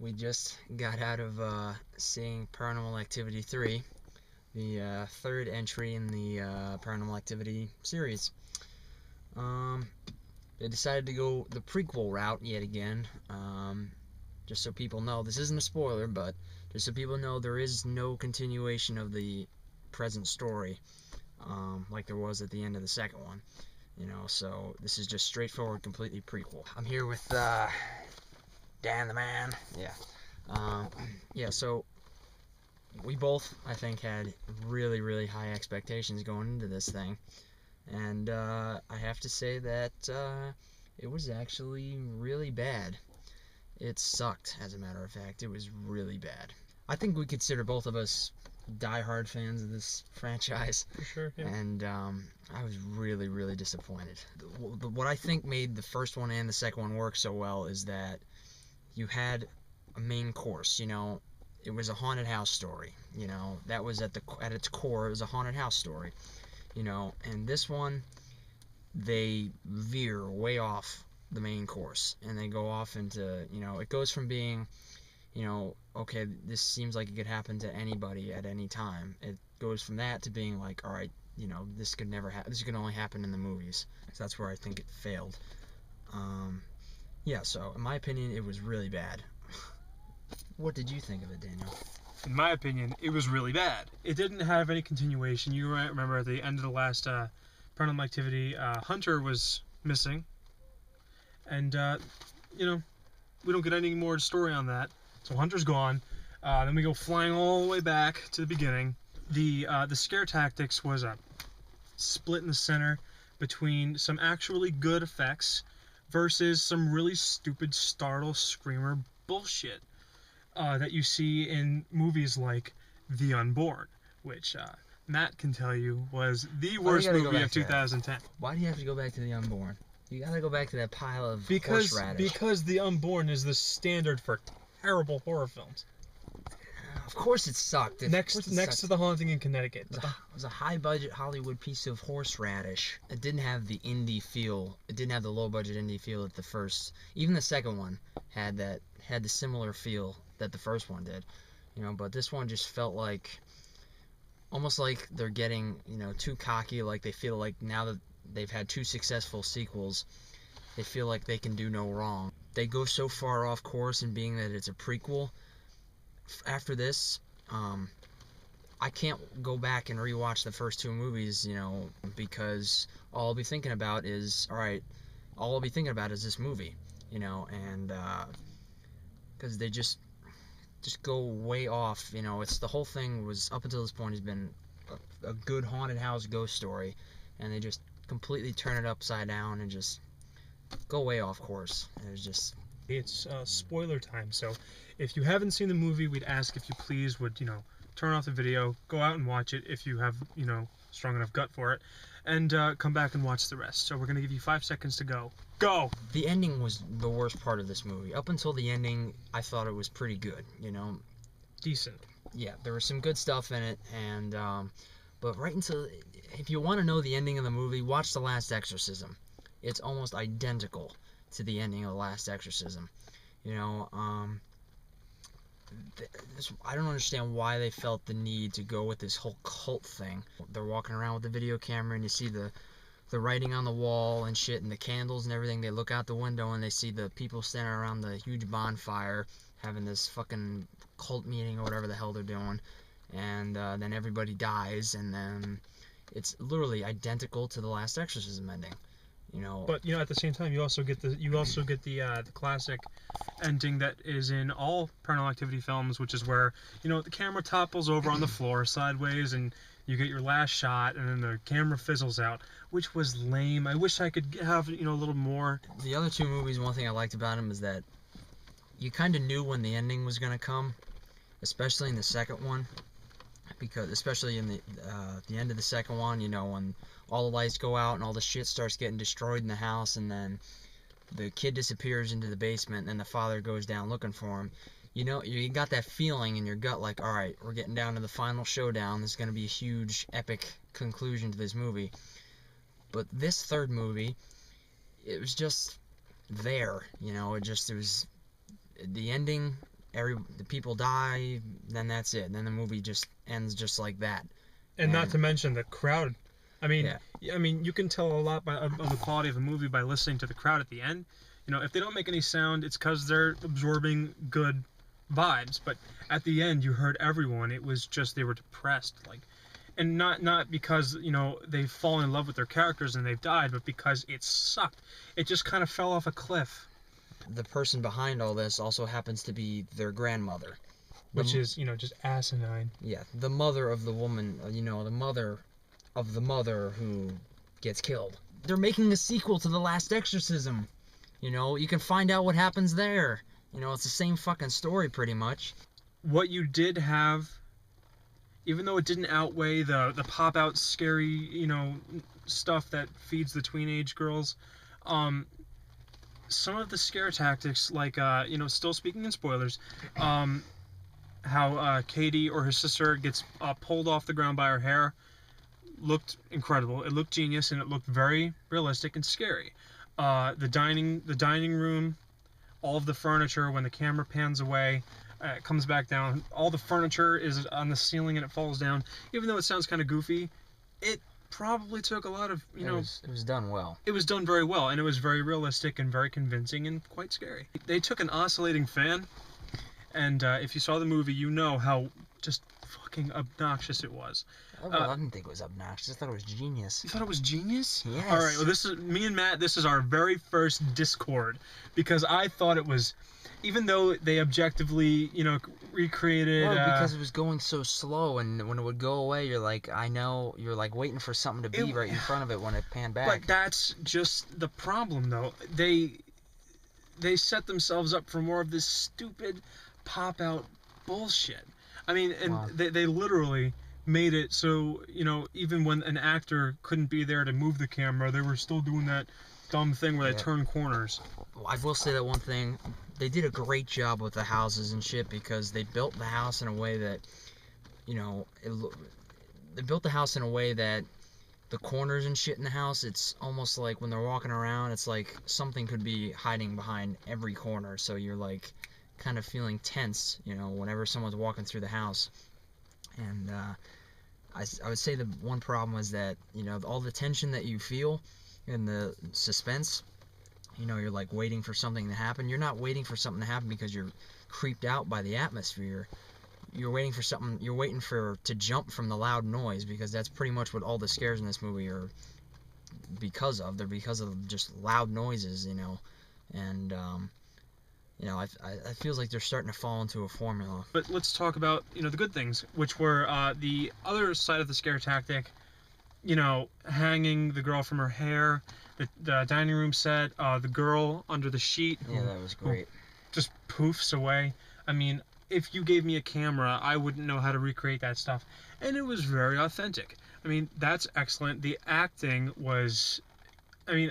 We just got out of seeing Paranormal Activity 3, the third entry in the Paranormal Activity series. They decided to go the prequel route yet again. Just so people know, this isn't a spoiler, but just so people know, there is no continuation of the present story, like there was at the end of the second one. So this is just straightforward, completely prequel. I'm here with Dan the man. So we both, I think, had really, really high expectations going into this thing. And I have to say that it was actually really bad. It sucked, as a matter of fact. It was really bad. I think we consider both of us die-hard fans of this franchise. For sure, yeah. And I was really, really disappointed. What I think made the first one and the second one work so well is that you had a main course. It was a haunted house story. That was at its core, it was a haunted house story. And this one, they veer way off the main course, and they go off into, it goes from being, okay, this seems like it could happen to anybody at any time. It goes from that to being like, all right, this could never happen. This could only happen in the movies. So that's where I think it failed. So in my opinion, it was really bad. What did you think of it, Daniel? In my opinion, it was really bad. It didn't have any continuation. You remember at the end of the last Paranormal Activity, Hunter was missing. And, we don't get any more story on that. So Hunter's gone. Then we go flying all the way back to the beginning. The scare tactics was a split in the center between some actually good effects versus some really stupid startle screamer bullshit that you see in movies like The Unborn, which Matt can tell you was the worst movie of 2010. Why do you have to go back to The Unborn? You gotta go back to that pile of horseradish. Because The Unborn is the standard for terrible horror films. Of course it sucked. Next to The Haunting in Connecticut. It was a high-budget Hollywood piece of horseradish. It didn't have the indie feel. It didn't have the low-budget indie feel that the first... Even the second one had the similar feel that the first one did. But this one just felt like... almost like they're getting, too cocky. Like they feel like now that they've had 2 successful sequels, they feel like they can do no wrong. They go so far off course in being that it's a prequel. After this, I can't go back and rewatch the first 2 movies, because all I'll be thinking about is, this movie, and because they just go way off. It's the whole thing was, up until this point, has been a good haunted house ghost story, and they just completely turn it upside down and just go way off course. It's spoiler time, so if you haven't seen the movie, we'd ask if you please would, turn off the video, go out and watch it if you have, strong enough gut for it, and come back and watch the rest. So we're going to give you 5 seconds to go. Go! The ending was the worst part of this movie. Up until the ending, I thought it was pretty good, Decent. Yeah, there was some good stuff in it, and, but right until, if you want to know the ending of the movie, watch The Last Exorcism. It's almost identical to the ending of The Last Exorcism. I don't understand why they felt the need to go with this whole cult thing. They're walking around with the video camera, and you see the writing on the wall and shit, and the candles and everything. They look out the window, and they see the people standing around the huge bonfire having this fucking cult meeting or whatever the hell they're doing. And then everybody dies, and then it's literally identical to The Last Exorcism ending. But at the same time, you also get the classic ending that is in all Paranormal Activity films, which is where the camera topples over on the floor sideways, and you get your last shot, and then the camera fizzles out, which was lame. I wish I could have a little more. The other 2 movies, one thing I liked about them is that you kind of knew when the ending was gonna come, especially in the second one. Because especially in the end of the second one, when all the lights go out and all the shit starts getting destroyed in the house, and then the kid disappears into the basement, and then the father goes down looking for him. You got that feeling in your gut, like, all right, we're getting down to the final showdown. There's going to be a huge, epic conclusion to this movie. But this third movie, it was just there. It was the ending the people die, then that's it. Then the movie just ends just like that. And not to mention the crowd. I mean, Yeah. I mean, you can tell a lot of the quality of a movie by listening to the crowd at the end. You know, if they don't make any sound, it's because they're absorbing good vibes. But at the end, you heard everyone. It was just they were depressed, like, and not because they've fallen in love with their characters and they've died, but because it sucked. It just kind of fell off a cliff. The person behind all this also happens to be their grandmother, Which is, just asinine. Yeah, the mother of the woman, the mother of the mother who gets killed. They're making a sequel to The Last Exorcism. You can find out what happens there. It's the same fucking story pretty much. What you did have, even though it didn't outweigh the pop-out scary, stuff that feeds the teenage girls, some of the scare tactics, like, still speaking in spoilers, how Katie or her sister gets pulled off the ground by her hair, looked incredible. It looked genius, and it looked very realistic and scary. The dining room, all of the furniture, when the camera pans away, it comes back down. All the furniture is on the ceiling and it falls down. Even though it sounds kind of goofy, it probably took a lot of, It was done well. It was done very well, and it was very realistic and very convincing and quite scary. They took an oscillating fan, and if you saw the movie, you know how just fucking obnoxious it was. Oh, well, I didn't think it was obnoxious. I thought it was genius. You thought it was genius? Yes. All right. Well, this is me and Matt. This is our very first Discord, because I thought it was, even though they objectively, recreated. Well, because it was going so slow, and when it would go away, you're like, I know, you're like waiting for something to be right in front of it when it panned back. But that's just the problem, though. They set themselves up for more of this stupid pop-out bullshit. I mean, and Wow. they literally made it so, even when an actor couldn't be there to move the camera, they were still doing that dumb thing where they turn corners. I will say that one thing, they did a great job with the houses and shit, because they built the house in a way that, they built the house in a way that the corners and shit in the house, it's almost like when they're walking around, it's like something could be hiding behind every corner, so you're like kind of feeling tense, whenever someone's walking through the house. And I would say the one problem was that, all the tension that you feel and the suspense, you're like waiting for something to happen. You're not waiting for something to happen because you're creeped out by the atmosphere. You're waiting for something, you're waiting to jump from the loud noise, because that's pretty much what all the scares in this movie are because of. They're because of just loud noises, and I feels like they're starting to fall into a formula. But let's talk about, the good things, which were the other side of the scare tactic, hanging the girl from her hair, the dining room set, the girl under the sheet. Yeah, that was great. Just poofs away. I mean, if you gave me a camera, I wouldn't know how to recreate that stuff. And it was very authentic. I mean, that's excellent. The acting was,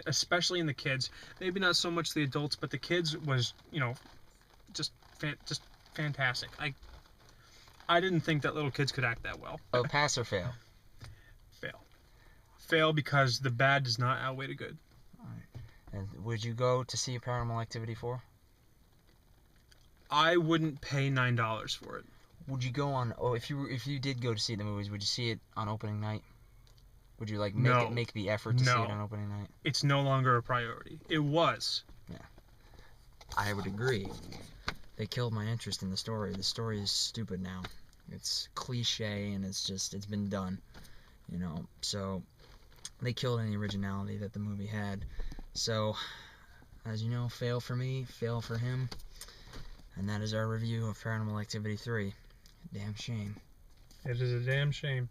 especially in the kids, maybe not so much the adults, but the kids was, just fantastic. I didn't think that little kids could act that well. Oh, pass or fail? Fail because the bad does not outweigh the good. All right. And would you go to see Paranormal Activity 4? I wouldn't pay $9 for it. Would you go on? Oh, if you did go to see the movies, would you see it on opening night? Would you make the effort to see it on opening night? It's no longer a priority. It was. Yeah, I would agree. They killed my interest in the story. The story is stupid now. It's cliche, and it's been done. So they killed any originality that the movie had. So, as you know, fail for me, fail for him. And that is our review of Paranormal Activity 3. Damn shame. It is a damn shame.